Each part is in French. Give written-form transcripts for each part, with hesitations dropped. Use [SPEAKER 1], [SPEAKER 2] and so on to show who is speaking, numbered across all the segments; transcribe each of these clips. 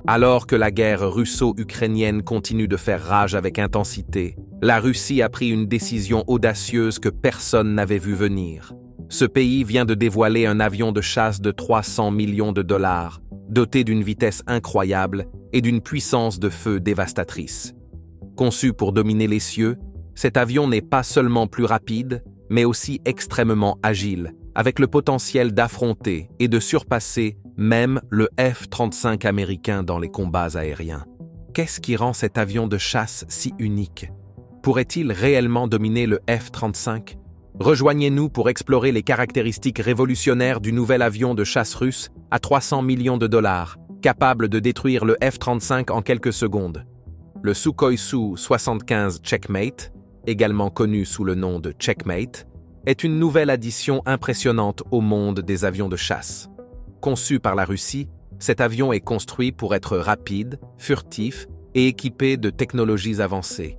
[SPEAKER 1] Alors que la guerre russo-ukrainienne continue de faire rage avec intensité, la Russie a pris une décision audacieuse que personne n'avait vu venir. Ce pays vient de dévoiler un avion de chasse de 300 millions de dollars, doté d'une vitesse incroyable et d'une puissance de feu dévastatrice. Conçu pour dominer les cieux, cet avion n'est pas seulement plus rapide, mais aussi extrêmement agile, avec le potentiel d'affronter et de surpasser même le F-35 américain dans les combats aériens. Qu'est-ce qui rend cet avion de chasse si unique? Pourrait-il réellement dominer le F-35? Rejoignez-nous pour explorer les caractéristiques révolutionnaires du nouvel avion de chasse russe à 300 millions de dollars, capable de détruire le F-35 en quelques secondes. Le Sukhoi Su-75 Checkmate, également connu sous le nom de Checkmate, est une nouvelle addition impressionnante au monde des avions de chasse. Conçu par la Russie, cet avion est construit pour être rapide, furtif et équipé de technologies avancées.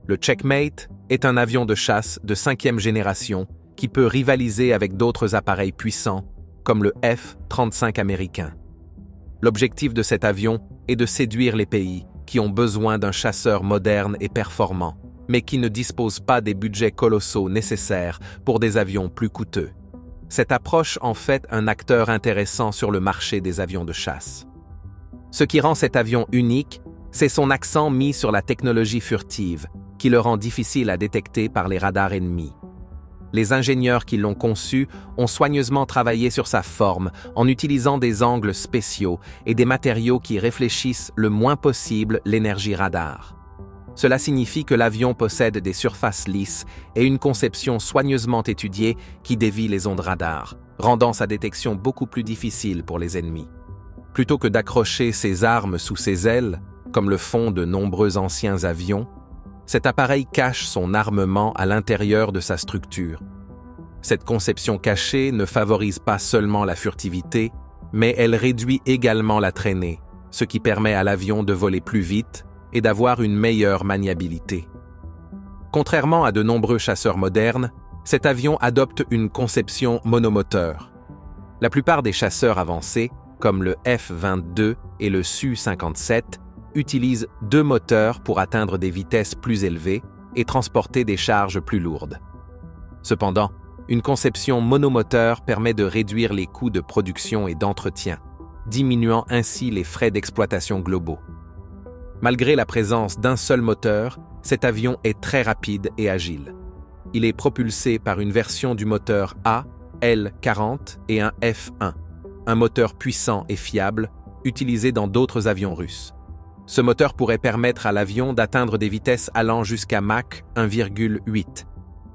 [SPEAKER 1] Le Checkmate est un avion de chasse de 5e génération qui peut rivaliser avec d'autres appareils puissants, comme le F-35 américain. L'objectif de cet avion est de séduire les pays qui ont besoin d'un chasseur moderne et performant, mais qui ne disposent pas des budgets colossaux nécessaires pour des avions plus coûteux. Cette approche en fait un acteur intéressant sur le marché des avions de chasse. Ce qui rend cet avion unique, c'est son accent mis sur la technologie furtive, qui le rend difficile à détecter par les radars ennemis. Les ingénieurs qui l'ont conçu ont soigneusement travaillé sur sa forme en utilisant des angles spéciaux et des matériaux qui réfléchissent le moins possible l'énergie radar. Cela signifie que l'avion possède des surfaces lisses et une conception soigneusement étudiée qui dévie les ondes radar, rendant sa détection beaucoup plus difficile pour les ennemis. Plutôt que d'accrocher ses armes sous ses ailes, comme le font de nombreux anciens avions, cet appareil cache son armement à l'intérieur de sa structure. Cette conception cachée ne favorise pas seulement la furtivité, mais elle réduit également la traînée, ce qui permet à l'avion de voler plus vite et d'avoir une meilleure maniabilité. Contrairement à de nombreux chasseurs modernes, cet avion adopte une conception monomoteur. La plupart des chasseurs avancés, comme le F-22 et le Su-57, utilisent 2 moteurs pour atteindre des vitesses plus élevées et transporter des charges plus lourdes. Cependant, une conception monomoteur permet de réduire les coûts de production et d'entretien, diminuant ainsi les frais d'exploitation globaux. Malgré la présence d'un seul moteur, cet avion est très rapide et agile. Il est propulsé par une version du moteur A, L-40 et un F-1, un moteur puissant et fiable utilisé dans d'autres avions russes. Ce moteur pourrait permettre à l'avion d'atteindre des vitesses allant jusqu'à Mach 1,8,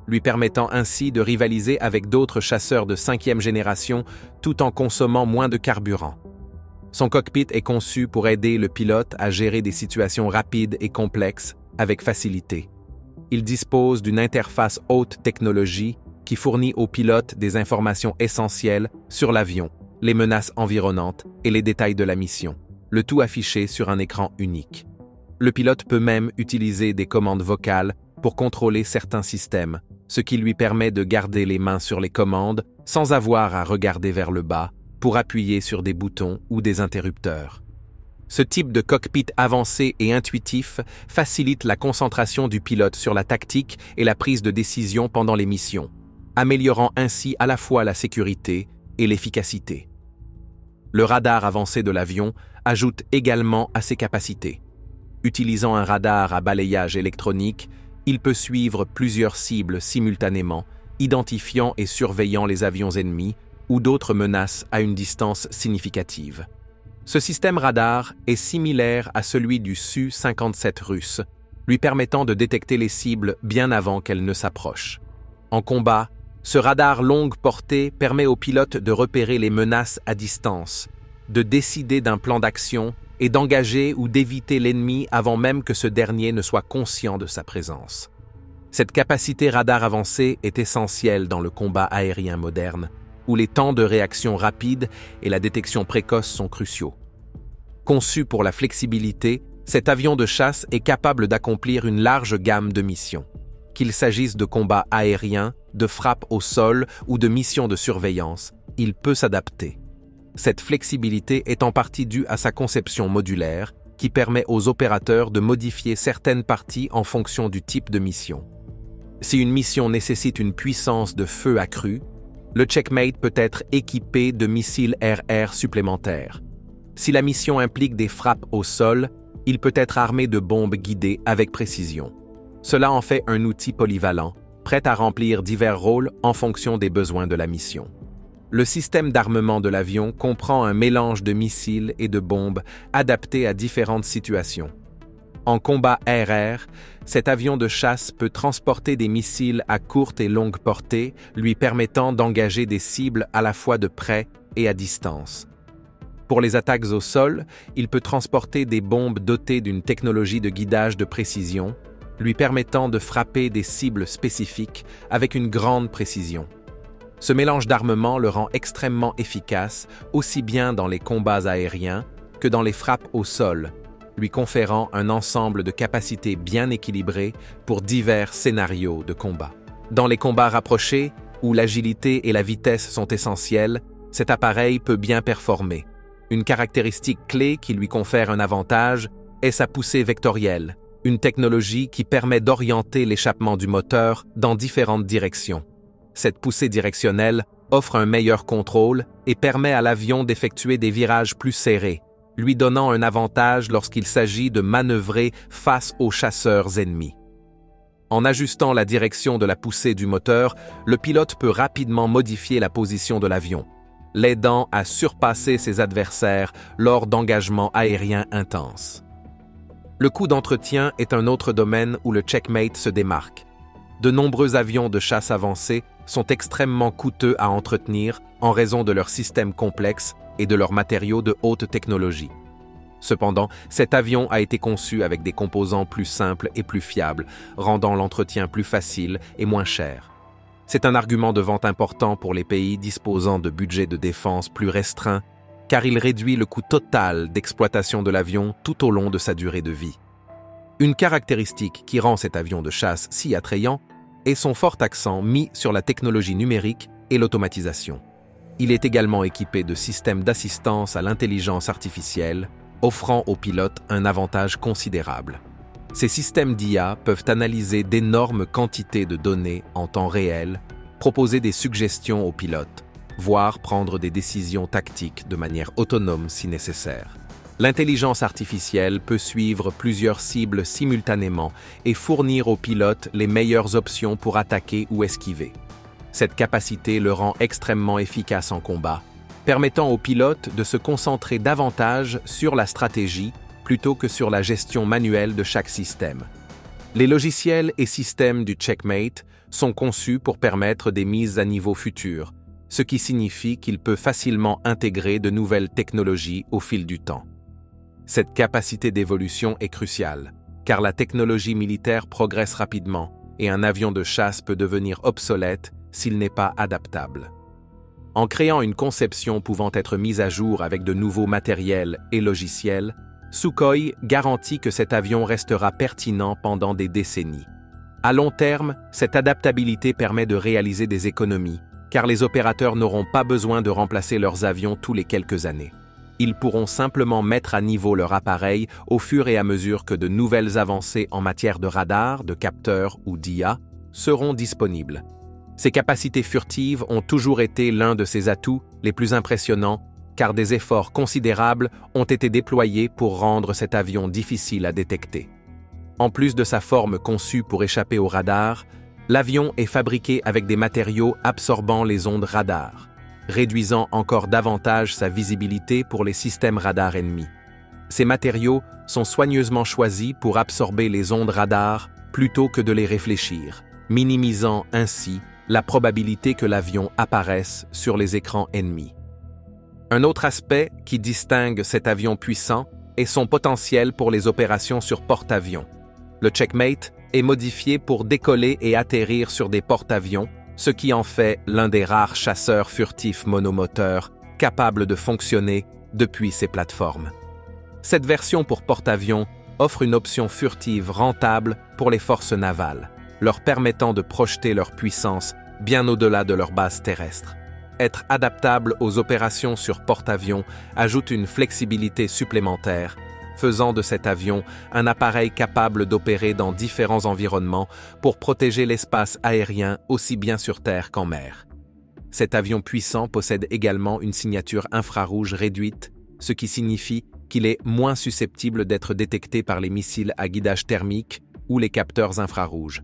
[SPEAKER 1] lui permettant ainsi de rivaliser avec d'autres chasseurs de 5e génération tout en consommant moins de carburant. Son cockpit est conçu pour aider le pilote à gérer des situations rapides et complexes avec facilité. Il dispose d'une interface haute technologie qui fournit au pilote des informations essentielles sur l'avion, les menaces environnantes et les détails de la mission, le tout affiché sur un écran unique. Le pilote peut même utiliser des commandes vocales pour contrôler certains systèmes, ce qui lui permet de garder les mains sur les commandes sans avoir à regarder vers le bas pour appuyer sur des boutons ou des interrupteurs. Ce type de cockpit avancé et intuitif facilite la concentration du pilote sur la tactique et la prise de décision pendant les missions, améliorant ainsi à la fois la sécurité et l'efficacité. Le radar avancé de l'avion ajoute également à ses capacités. Utilisant un radar à balayage électronique, il peut suivre plusieurs cibles simultanément, identifiant et surveillant les avions ennemis ou d'autres menaces à une distance significative. Ce système radar est similaire à celui du Su-57 russe, lui permettant de détecter les cibles bien avant qu'elles ne s'approchent. En combat, ce radar longue portée permet au pilote de repérer les menaces à distance, de décider d'un plan d'action et d'engager ou d'éviter l'ennemi avant même que ce dernier ne soit conscient de sa présence. Cette capacité radar avancée est essentielle dans le combat aérien moderne, où les temps de réaction rapides et la détection précoce sont cruciaux. Conçu pour la flexibilité, cet avion de chasse est capable d'accomplir une large gamme de missions. Qu'il s'agisse de combats aériens, de frappes au sol ou de missions de surveillance, il peut s'adapter. Cette flexibilité est en partie due à sa conception modulaire, qui permet aux opérateurs de modifier certaines parties en fonction du type de mission. Si une mission nécessite une puissance de feu accrue, le Checkmate peut être équipé de missiles RR supplémentaires. Si la mission implique des frappes au sol, il peut être armé de bombes guidées avec précision. Cela en fait un outil polyvalent, prêt à remplir divers rôles en fonction des besoins de la mission. Le système d'armement de l'avion comprend un mélange de missiles et de bombes adaptés à différentes situations. En combat RR, cet avion de chasse peut transporter des missiles à courte et longue portée, lui permettant d'engager des cibles à la fois de près et à distance. Pour les attaques au sol, il peut transporter des bombes dotées d'une technologie de guidage de précision, lui permettant de frapper des cibles spécifiques avec une grande précision. Ce mélange d'armement le rend extrêmement efficace, aussi bien dans les combats aériens que dans les frappes au sol, lui conférant un ensemble de capacités bien équilibrées pour divers scénarios de combat. Dans les combats rapprochés, où l'agilité et la vitesse sont essentielles, cet appareil peut bien performer. Une caractéristique clé qui lui confère un avantage est sa poussée vectorielle, une technologie qui permet d'orienter l'échappement du moteur dans différentes directions. Cette poussée directionnelle offre un meilleur contrôle et permet à l'avion d'effectuer des virages plus serrés, lui donnant un avantage lorsqu'il s'agit de manœuvrer face aux chasseurs ennemis. En ajustant la direction de la poussée du moteur, le pilote peut rapidement modifier la position de l'avion, l'aidant à surpasser ses adversaires lors d'engagements aériens intenses. Le coût d'entretien est un autre domaine où le Checkmate se démarque. De nombreux avions de chasse avancés sont extrêmement coûteux à entretenir en raison de leur système complexe et de leurs matériaux de haute technologie. Cependant, cet avion a été conçu avec des composants plus simples et plus fiables, rendant l'entretien plus facile et moins cher. C'est un argument de vente important pour les pays disposant de budgets de défense plus restreints, car il réduit le coût total d'exploitation de l'avion tout au long de sa durée de vie. Une caractéristique qui rend cet avion de chasse si attrayant est son fort accent mis sur la technologie numérique et l'automatisation. Il est également équipé de systèmes d'assistance à l'intelligence artificielle, offrant aux pilotes un avantage considérable. Ces systèmes d'IA peuvent analyser d'énormes quantités de données en temps réel, proposer des suggestions aux pilotes, voire prendre des décisions tactiques de manière autonome si nécessaire. L'intelligence artificielle peut suivre plusieurs cibles simultanément et fournir aux pilotes les meilleures options pour attaquer ou esquiver. Cette capacité le rend extrêmement efficace en combat, permettant aux pilotes de se concentrer davantage sur la stratégie plutôt que sur la gestion manuelle de chaque système. Les logiciels et systèmes du Checkmate sont conçus pour permettre des mises à niveau futures, ce qui signifie qu'il peut facilement intégrer de nouvelles technologies au fil du temps. Cette capacité d'évolution est cruciale, car la technologie militaire progresse rapidement et un avion de chasse peut devenir obsolète s'il n'est pas adaptable. En créant une conception pouvant être mise à jour avec de nouveaux matériels et logiciels, Sukhoi garantit que cet avion restera pertinent pendant des décennies. À long terme, cette adaptabilité permet de réaliser des économies, car les opérateurs n'auront pas besoin de remplacer leurs avions tous les quelques années. Ils pourront simplement mettre à niveau leur appareil au fur et à mesure que de nouvelles avancées en matière de radar, de capteurs ou d'IA seront disponibles. Ces capacités furtives ont toujours été l'un de ses atouts les plus impressionnants, car des efforts considérables ont été déployés pour rendre cet avion difficile à détecter. En plus de sa forme conçue pour échapper au radar, l'avion est fabriqué avec des matériaux absorbant les ondes radar, réduisant encore davantage sa visibilité pour les systèmes radar ennemis. Ces matériaux sont soigneusement choisis pour absorber les ondes radar plutôt que de les réfléchir, minimisant ainsi la probabilité que l'avion apparaisse sur les écrans ennemis. Un autre aspect qui distingue cet avion puissant est son potentiel pour les opérations sur porte-avions. Le Checkmate est modifié pour décoller et atterrir sur des porte-avions, ce qui en fait l'un des rares chasseurs furtifs monomoteurs capables de fonctionner depuis ces plateformes. Cette version pour porte-avions offre une option furtive rentable pour les forces navales, leur permettant de projeter leur puissance bien au-delà de leur base terrestre. Être adaptable aux opérations sur porte-avions ajoute une flexibilité supplémentaire, faisant de cet avion un appareil capable d'opérer dans différents environnements pour protéger l'espace aérien aussi bien sur terre qu'en mer. Cet avion puissant possède également une signature infrarouge réduite, ce qui signifie qu'il est moins susceptible d'être détecté par les missiles à guidage thermique ou les capteurs infrarouges.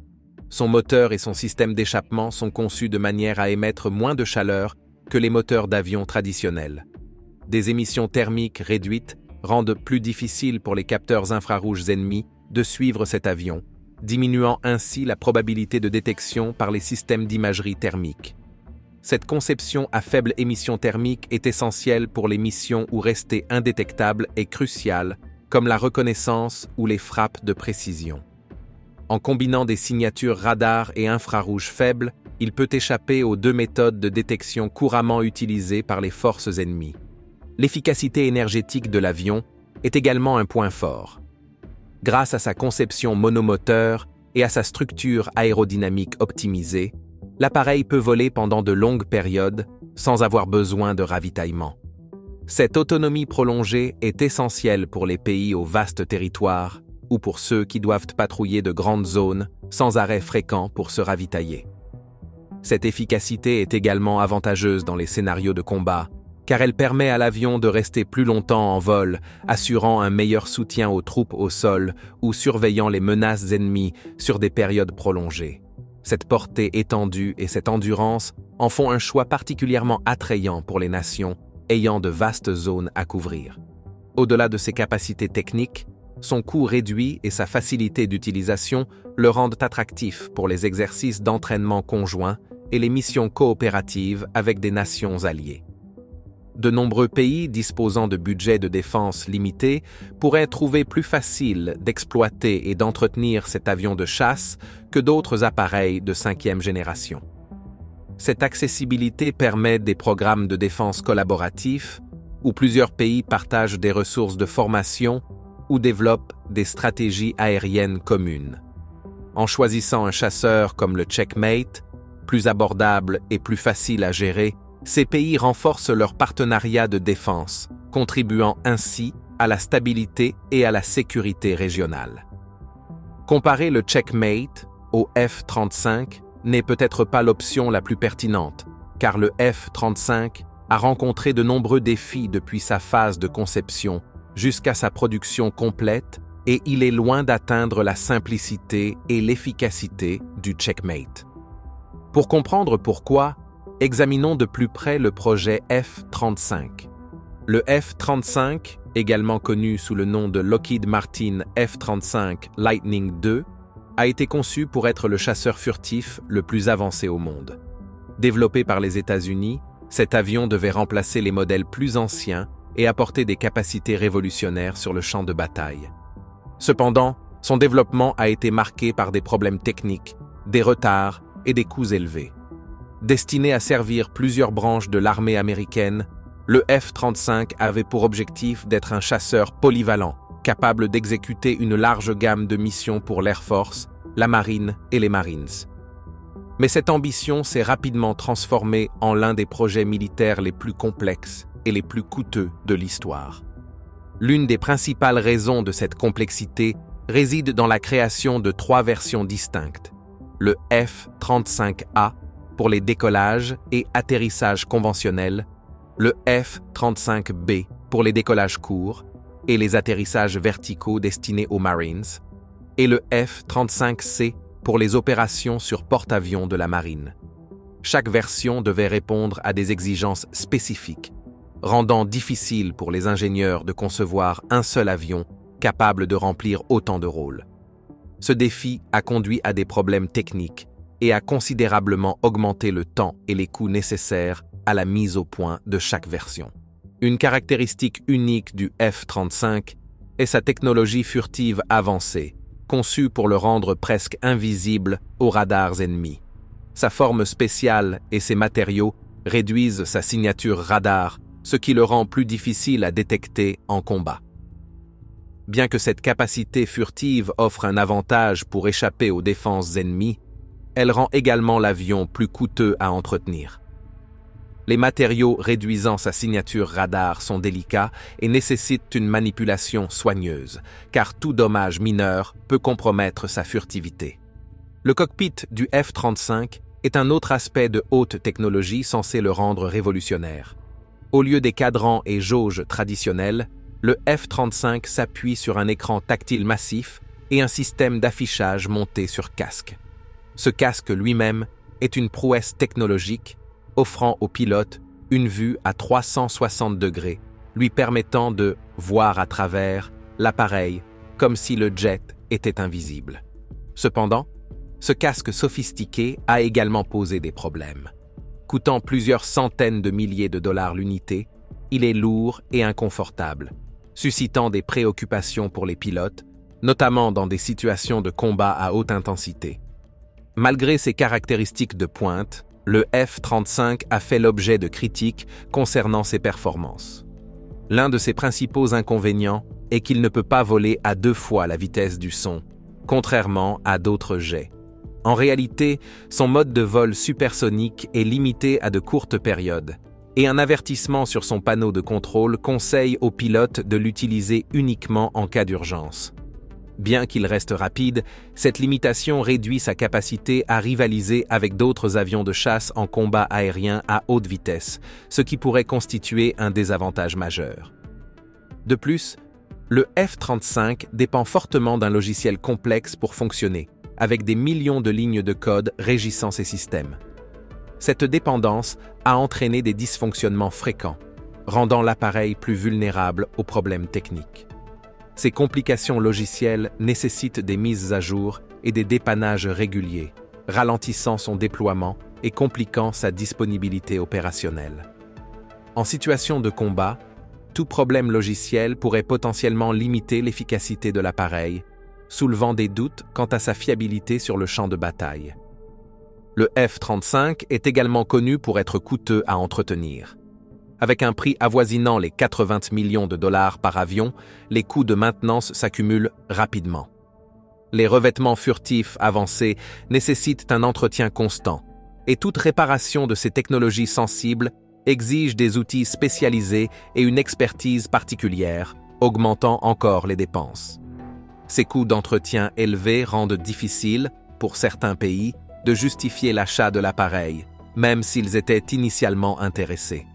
[SPEAKER 1] Son moteur et son système d'échappement sont conçus de manière à émettre moins de chaleur que les moteurs d'avion traditionnels. Des émissions thermiques réduites rendent plus difficile pour les capteurs infrarouges ennemis de suivre cet avion, diminuant ainsi la probabilité de détection par les systèmes d'imagerie thermique. Cette conception à faible émission thermique est essentielle pour les missions où rester indétectable est crucial, comme la reconnaissance ou les frappes de précision. En combinant des signatures radar et infrarouges faibles, il peut échapper aux deux méthodes de détection couramment utilisées par les forces ennemies. L'efficacité énergétique de l'avion est également un point fort. Grâce à sa conception monomoteur et à sa structure aérodynamique optimisée, l'appareil peut voler pendant de longues périodes sans avoir besoin de ravitaillement. Cette autonomie prolongée est essentielle pour les pays aux vastes territoires ou pour ceux qui doivent patrouiller de grandes zones sans arrêt fréquent pour se ravitailler. Cette efficacité est également avantageuse dans les scénarios de combat, car elle permet à l'avion de rester plus longtemps en vol, assurant un meilleur soutien aux troupes au sol ou surveillant les menaces ennemies sur des périodes prolongées. Cette portée étendue et cette endurance en font un choix particulièrement attrayant pour les nations ayant de vastes zones à couvrir. Au-delà de ses capacités techniques, son coût réduit et sa facilité d'utilisation le rendent attractif pour les exercices d'entraînement conjoints et les missions coopératives avec des nations alliées. De nombreux pays disposant de budgets de défense limités pourraient trouver plus facile d'exploiter et d'entretenir cet avion de chasse que d'autres appareils de 5e génération. Cette accessibilité permet des programmes de défense collaboratifs où plusieurs pays partagent des ressources de formation ou développent des stratégies aériennes communes. En choisissant un chasseur comme le Checkmate, plus abordable et plus facile à gérer, ces pays renforcent leur partenariat de défense, contribuant ainsi à la stabilité et à la sécurité régionale. Comparer le Checkmate au F-35 n'est peut-être pas l'option la plus pertinente, car le F-35 a rencontré de nombreux défis depuis sa phase de conception jusqu'à sa production complète et il est loin d'atteindre la simplicité et l'efficacité du Checkmate. Pour comprendre pourquoi, examinons de plus près le projet F-35. Le F-35, également connu sous le nom de Lockheed Martin F-35 Lightning II, a été conçu pour être le chasseur furtif le plus avancé au monde. Développé par les États-Unis, cet avion devait remplacer les modèles plus anciens et apporter des capacités révolutionnaires sur le champ de bataille. Cependant, son développement a été marqué par des problèmes techniques, des retards et des coûts élevés. Destiné à servir plusieurs branches de l'armée américaine, le F-35 avait pour objectif d'être un chasseur polyvalent, capable d'exécuter une large gamme de missions pour l'Air Force, la Marine et les Marines. Mais cette ambition s'est rapidement transformée en l'un des projets militaires les plus complexes et les plus coûteux de l'histoire. L'une des principales raisons de cette complexité réside dans la création de 3 versions distinctes. Le F-35A pour les décollages et atterrissages conventionnels, le F-35B pour les décollages courts et les atterrissages verticaux destinés aux Marines, et le F-35C pour les opérations sur porte-avions de la Marine. Chaque version devait répondre à des exigences spécifiques, rendant difficile pour les ingénieurs de concevoir un seul avion capable de remplir autant de rôles. Ce défi a conduit à des problèmes techniques et a considérablement augmenté le temps et les coûts nécessaires à la mise au point de chaque version. Une caractéristique unique du F-35 est sa technologie furtive avancée, conçue pour le rendre presque invisible aux radars ennemis. Sa forme spéciale et ses matériaux réduisent sa signature radar, ce qui le rend plus difficile à détecter en combat. Bien que cette capacité furtive offre un avantage pour échapper aux défenses ennemies, elle rend également l'avion plus coûteux à entretenir. Les matériaux réduisant sa signature radar sont délicats et nécessitent une manipulation soigneuse, car tout dommage mineur peut compromettre sa furtivité. Le cockpit du F-35 est un autre aspect de haute technologie censé le rendre révolutionnaire. Au lieu des cadrans et jauges traditionnels, le F-35 s'appuie sur un écran tactile massif et un système d'affichage monté sur casque. Ce casque lui-même est une prouesse technologique, offrant au pilote une vue à 360 degrés, lui permettant de voir à travers l'appareil comme si le jet était invisible. Cependant, ce casque sophistiqué a également posé des problèmes. Coûtant plusieurs centaines de milliers de dollars l'unité, il est lourd et inconfortable, suscitant des préoccupations pour les pilotes, notamment dans des situations de combat à haute intensité. Malgré ses caractéristiques de pointe, le F-35 a fait l'objet de critiques concernant ses performances. L'un de ses principaux inconvénients est qu'il ne peut pas voler à 2 fois la vitesse du son, contrairement à d'autres jets. En réalité, son mode de vol supersonique est limité à de courtes périodes, et un avertissement sur son panneau de contrôle conseille aux pilotes de l'utiliser uniquement en cas d'urgence. Bien qu'il reste rapide, cette limitation réduit sa capacité à rivaliser avec d'autres avions de chasse en combat aérien à haute vitesse, ce qui pourrait constituer un désavantage majeur. De plus, le F-35 dépend fortement d'un logiciel complexe pour fonctionner, avec des millions de lignes de code régissant ces systèmes. Cette dépendance a entraîné des dysfonctionnements fréquents, rendant l'appareil plus vulnérable aux problèmes techniques. Ces complications logicielles nécessitent des mises à jour et des dépannages réguliers, ralentissant son déploiement et compliquant sa disponibilité opérationnelle. En situation de combat, tout problème logiciel pourrait potentiellement limiter l'efficacité de l'appareil, soulevant des doutes quant à sa fiabilité sur le champ de bataille. Le F-35 est également connu pour être coûteux à entretenir. Avec un prix avoisinant les 80 millions de dollars par avion, les coûts de maintenance s'accumulent rapidement. Les revêtements furtifs avancés nécessitent un entretien constant, et toute réparation de ces technologies sensibles exige des outils spécialisés et une expertise particulière, augmentant encore les dépenses. Ces coûts d'entretien élevés rendent difficile, pour certains pays, de justifier l'achat de l'appareil, même s'ils étaient initialement intéressés.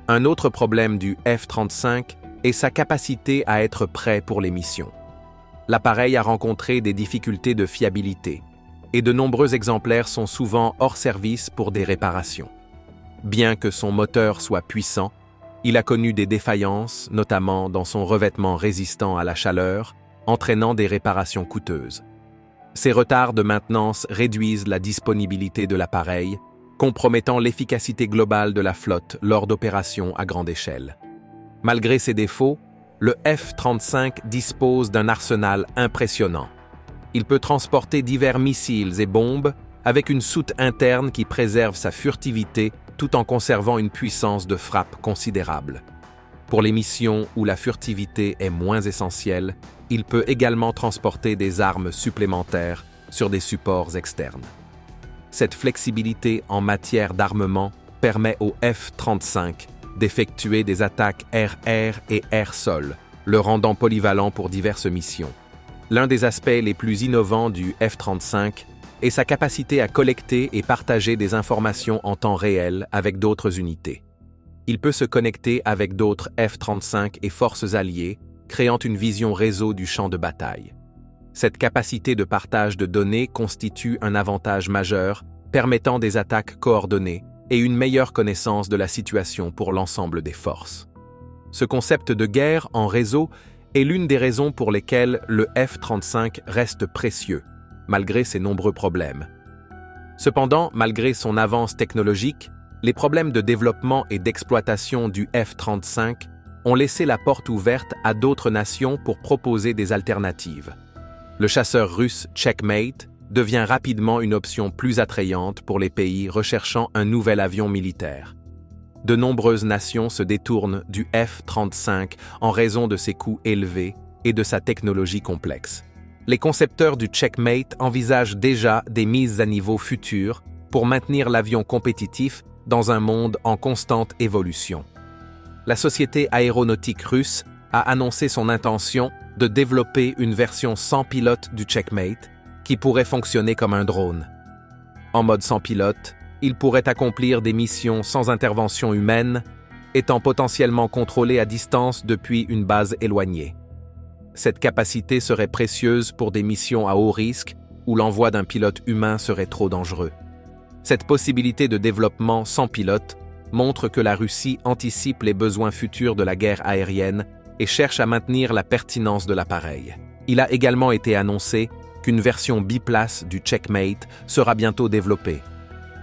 [SPEAKER 1] Un autre problème du F-35 est sa capacité à être prêt pour les missions. L'appareil a rencontré des difficultés de fiabilité, et de nombreux exemplaires sont souvent hors service pour des réparations. Bien que son moteur soit puissant, il a connu des défaillances, notamment dans son revêtement résistant à la chaleur, entraînant des réparations coûteuses. Ces retards de maintenance réduisent la disponibilité de l'appareil, compromettant l'efficacité globale de la flotte lors d'opérations à grande échelle. Malgré ces défauts, le F-35 dispose d'un arsenal impressionnant. Il peut transporter divers missiles et bombes avec une soute interne qui préserve sa furtivité tout en conservant une puissance de frappe considérable. Pour les missions où la furtivité est moins essentielle, il peut également transporter des armes supplémentaires sur des supports externes. Cette flexibilité en matière d'armement permet au F-35 d'effectuer des attaques air-air et air-sol, le rendant polyvalent pour diverses missions. L'un des aspects les plus innovants du F-35 est sa capacité à collecter et partager des informations en temps réel avec d'autres unités. Il peut se connecter avec d'autres F-35 et forces alliées, créant une vision réseau du champ de bataille. Cette capacité de partage de données constitue un avantage majeur, permettant des attaques coordonnées et une meilleure connaissance de la situation pour l'ensemble des forces. Ce concept de guerre en réseau est l'une des raisons pour lesquelles le F-35 reste précieux, malgré ses nombreux problèmes. Cependant, malgré son avance technologique, les problèmes de développement et d'exploitation du F-35 ont laissé la porte ouverte à d'autres nations pour proposer des alternatives. Le chasseur russe Checkmate devient rapidement une option plus attrayante pour les pays recherchant un nouvel avion militaire. De nombreuses nations se détournent du F-35 en raison de ses coûts élevés et de sa technologie complexe. Les concepteurs du Checkmate envisagent déjà des mises à niveau futures pour maintenir l'avion compétitif dans un monde en constante évolution. La société aéronautique russe a annoncé son intention de développer une version sans pilote du Checkmate qui pourrait fonctionner comme un drone. En mode sans pilote, il pourrait accomplir des missions sans intervention humaine, étant potentiellement contrôlé à distance depuis une base éloignée. Cette capacité serait précieuse pour des missions à haut risque où l'envoi d'un pilote humain serait trop dangereux. Cette possibilité de développement sans pilote montre que la Russie anticipe les besoins futurs de la guerre aérienne et cherche à maintenir la pertinence de l'appareil. Il a également été annoncé qu'une version biplace du Checkmate sera bientôt développée.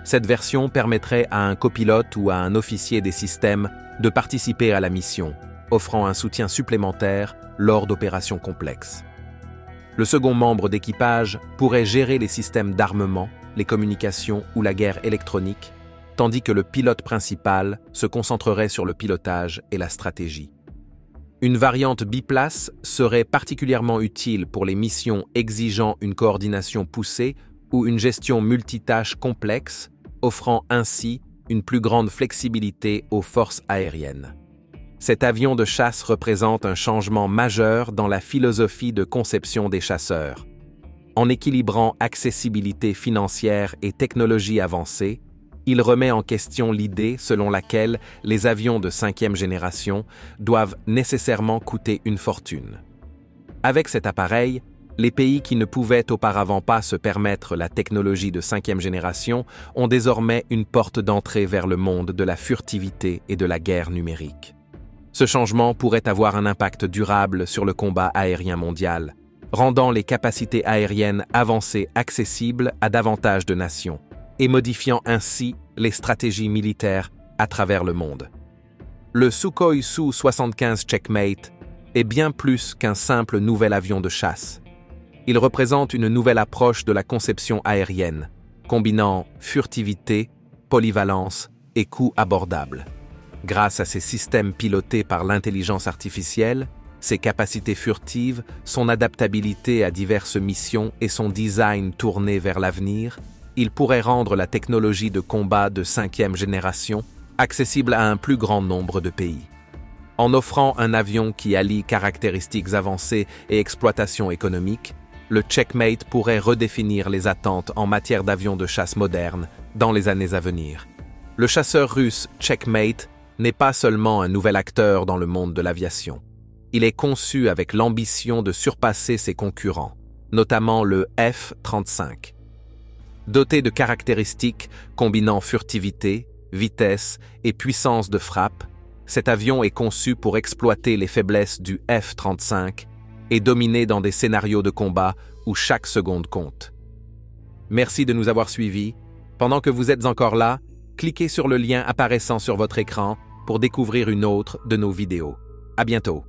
[SPEAKER 1] Cette version permettrait à un copilote ou à un officier des systèmes de participer à la mission, offrant un soutien supplémentaire lors d'opérations complexes. Le second membre d'équipage pourrait gérer les systèmes d'armement, les communications ou la guerre électronique, tandis que le pilote principal se concentrerait sur le pilotage et la stratégie. Une variante biplace serait particulièrement utile pour les missions exigeant une coordination poussée ou une gestion multitâche complexe, offrant ainsi une plus grande flexibilité aux forces aériennes. Cet avion de chasse représente un changement majeur dans la philosophie de conception des chasseurs. En équilibrant accessibilité financière et technologie avancée, il remet en question l'idée selon laquelle les avions de 5e génération doivent nécessairement coûter une fortune. Avec cet appareil, les pays qui ne pouvaient auparavant pas se permettre la technologie de 5e génération ont désormais une porte d'entrée vers le monde de la furtivité et de la guerre numérique. Ce changement pourrait avoir un impact durable sur le combat aérien mondial, rendant les capacités aériennes avancées accessibles à davantage de nations et modifiant ainsi les stratégies militaires à travers le monde. Le Sukhoi Su-75 Checkmate est bien plus qu'un simple nouvel avion de chasse. Il représente une nouvelle approche de la conception aérienne, combinant furtivité, polyvalence et coût abordable. Grâce à ses systèmes pilotés par l'intelligence artificielle, ses capacités furtives, son adaptabilité à diverses missions et son design tourné vers l'avenir, il pourrait rendre la technologie de combat de 5e génération accessible à un plus grand nombre de pays. En offrant un avion qui allie caractéristiques avancées et exploitation économique, le Checkmate pourrait redéfinir les attentes en matière d'avions de chasse modernes dans les années à venir. Le chasseur russe Checkmate n'est pas seulement un nouvel acteur dans le monde de l'aviation. Il est conçu avec l'ambition de surpasser ses concurrents, notamment le F-35. Doté de caractéristiques combinant furtivité, vitesse et puissance de frappe, cet avion est conçu pour exploiter les faiblesses du F-35 et dominer dans des scénarios de combat où chaque seconde compte. Merci de nous avoir suivis. Pendant que vous êtes encore là, cliquez sur le lien apparaissant sur votre écran pour découvrir une autre de nos vidéos. À bientôt.